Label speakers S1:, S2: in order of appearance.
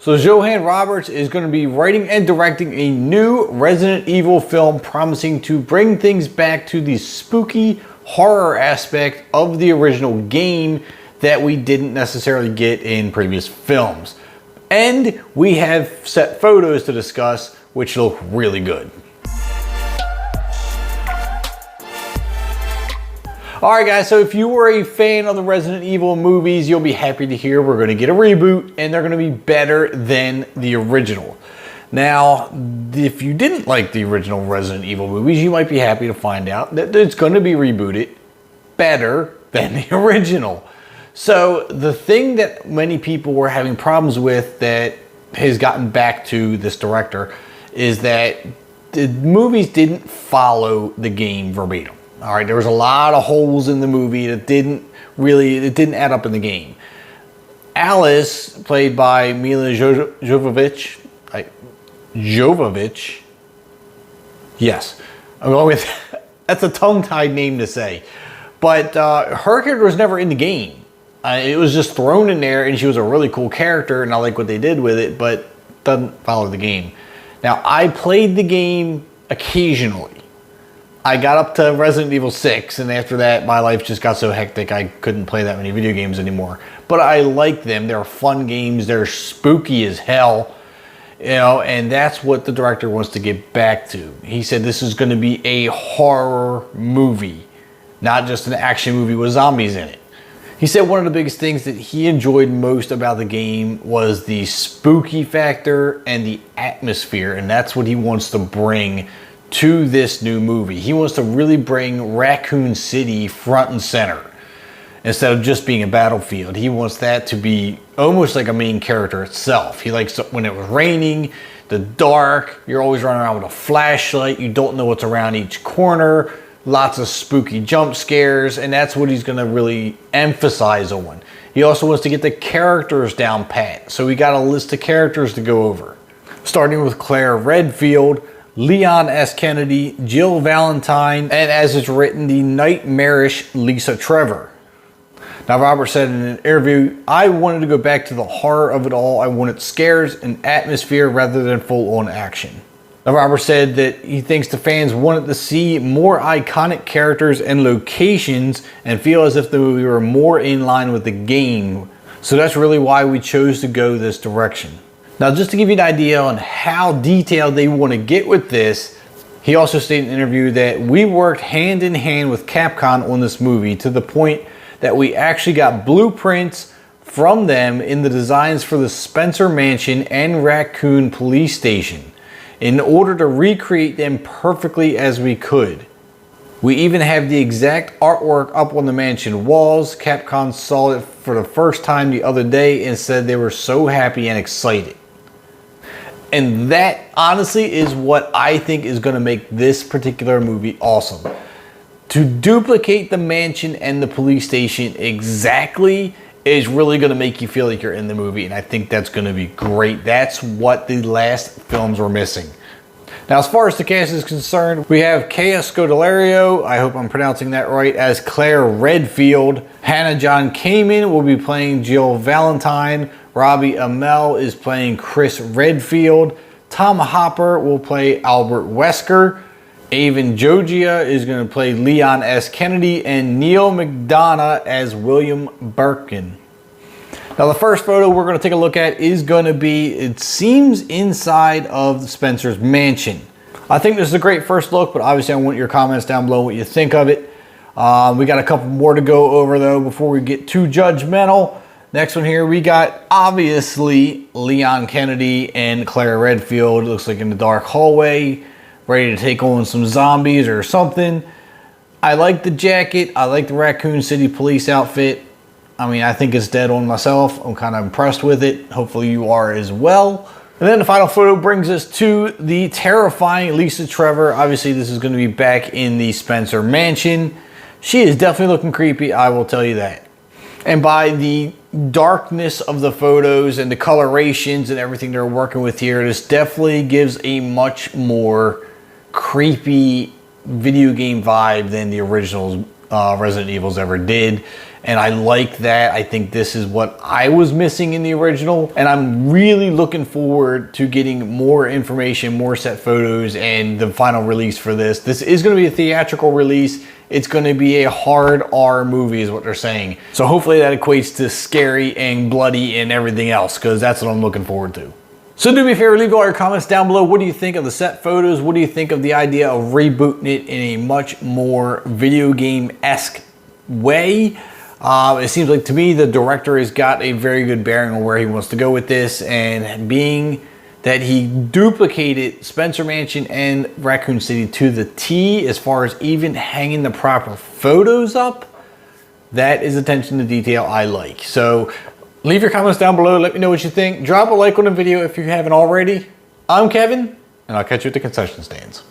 S1: So Johan Roberts is going to be writing and directing a new Resident Evil film, promising to bring things back to the spooky horror aspect of the original game that we didn't necessarily get in previous films. And we have set photos to discuss, which look really good. Alright guys, so if you were a fan of the Resident Evil movies, you'll be happy to hear we're going to get a reboot and they're going to be better than the original. Now, if you didn't like the original Resident Evil movies, you might be happy to find out that it's going to be rebooted better than the original. So the thing that many people were having problems with that has gotten back to this director is that the movies didn't follow the game verbatim. All right, there was a lot of holes in the movie that didn't add up in the game. Alice, played by Mila Jovovich, yes, I'm going with, that's a tongue-tied name to say, but her character was never in the game. It was just thrown in there, and she was a really cool character, and I like what they did with it, but doesn't follow the game. Now, I played the game occasionally. I got up to Resident Evil 6, and after that, my life just got so hectic I couldn't play that many video games anymore. But I like them. They're fun games. They're spooky as hell. You know, and that's what the director wants to get back to. He said this is going to be a horror movie, not just an action movie with zombies in it. He said one of the biggest things that he enjoyed most about the game was the spooky factor and the atmosphere, and that's what he wants to bring to this new movie. He wants to really bring Raccoon City front and center instead of just being a battlefield. He wants that to be almost like a main character itself. He likes when it was raining, the dark, you're always running around with a flashlight, you don't know what's around each corner, lots of spooky jump scares, and that's what he's going to really emphasize on. He also wants to get the characters down pat, so we got a list of characters to go over. Starting with Claire Redfield, Leon S. Kennedy, Jill Valentine, and as it's written, the nightmarish Lisa Trevor. Now, Robert said in an interview, I wanted to go back to the horror of it all. I wanted scares and atmosphere rather than full-on action. Now, Robert said that he thinks the fans wanted to see more iconic characters and locations and feel as if the movie were more in line with the game. So that's really why we chose to go this direction. Now, just to give you an idea on how detailed they want to get with this, he also stated in an interview that we worked hand in hand with Capcom on this movie to the point that we actually got blueprints from them in the designs for the Spencer Mansion and Raccoon Police Station in order to recreate them perfectly as we could. We even have the exact artwork up on the mansion walls. Capcom saw it for the first time the other day and said they were so happy and excited. And that honestly is what I think is going to make this particular movie awesome. To duplicate the mansion and the police station exactly is really going to make you feel like you're in the movie, and I think that's going to be great. That's what the last films were missing. Now, as far as the cast is concerned, we have Kea Scodelario, I hope I'm pronouncing that right, as Claire Redfield. Hannah John Kamen will be playing Jill Valentine. Robbie Amell is playing Chris Redfield. Tom Hopper will play Albert Wesker. Avon Jogia is going to play Leon S. Kennedy, and Neil McDonough as William Birkin. Now, the first photo we're going to take a look at is going to be, it seems, inside of Spencer's mansion. I think this is a great first look, but obviously I want your comments down below what you think of it. We got a couple more to go over, though, before we get too judgmental. Next one here, we got, obviously, Leon Kennedy and Claire Redfield. It looks like in the dark hallway, ready to take on some zombies or something. I like the jacket. I like the Raccoon City police outfit. I mean, I think it's dead on myself. I'm kind of impressed with it. Hopefully you are as well. And then the final photo brings us to the terrifying Lisa Trevor. Obviously, this is going to be back in the Spencer Mansion. She is definitely looking creepy, I will tell you that. And by the darkness of the photos and the colorations and everything they're working with here, this definitely gives a much more creepy video game vibe than the original Resident Evils ever did. and I like that. I think this is what I was missing in the original, and I'm really looking forward to getting more information, more set photos, and the final release for this. This is going to be a theatrical release. It's going to be a hard R movie is what they're saying. So hopefully that equates to scary and bloody and everything else, because that's what I'm looking forward to. So do me a favor, leave all your comments down below. What do you think of the set photos? What do you think of the idea of rebooting it in a much more video game-esque way? It seems like to me the director has got a very good bearing on where he wants to go with this, and being that he duplicated Spencer Mansion and Raccoon City to the T as far as even hanging the proper photos up, that is attention to detail I like. So leave your comments down below. Let me know what you think. Drop a like on the video if you haven't already. I'm Kevin, and I'll catch you at the concession stands.